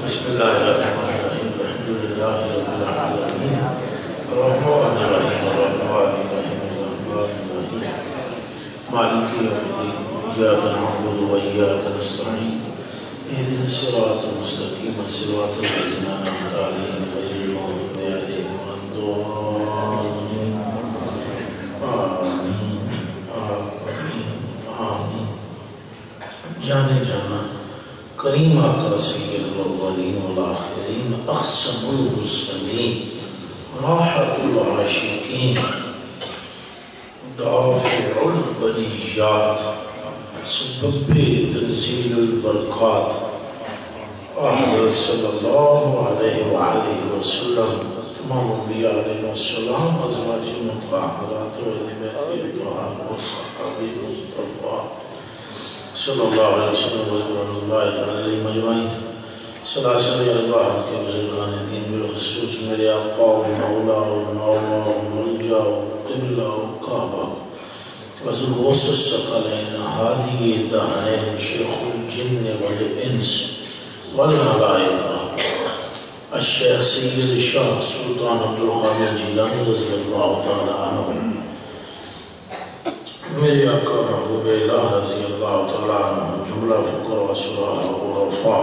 بسم اللہ الرحمن الرحیم الحمد للہ رب العالمین الرحمن الرحیم مالک یوم الدین ایاک نعبد و ایاک نستعین اهدنا الصراط المستقیم صراط الذین انعمت علیہم غیر المغضوب علیہم ولا الضالین آمین آمین آمین۔ جانے جانا کریم آقا سید الاولین والآخرین اقسم المرسلین راحت العاشقین دافع البریات سبب تنزیل البرکات حضرت صلی اللہ علیہ وآلہ وسلم تمام انبیاء علیہ السلام ازواج مطہرات و اہل بیت اطہار و صحابہ مصطفیٰ صلی اللہ علیہ وسلم رضوان اللہ تعالی علیہ مجمعین سلاسل اللہ کے بزرگان دین بالخصوص میرے آقا و مولا و مولا و ملجا و قبلہ و کعبہ وزر غوث السقلین حادی دہرین شیخ الجن والانس والملائکہ الشیخ سید شاہ سلطان عبدالقادر جیلانی رضی اللہ تعالی عنہ میرے آقا محبوب الہ رضی اللہ تعالیٰ عنہ جملہ فقر و صلاح و رفاع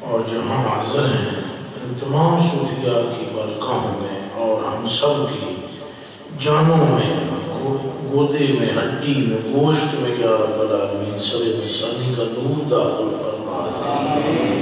اور جہاں حاضر ہیں ان تمام صوفیاء کی برکاہوں میں اور ہم سب کی جانوں میں گودے میں ہڈی میں گوشت میں یا رب العالمین سب انسانی کا نور داخل فرما دے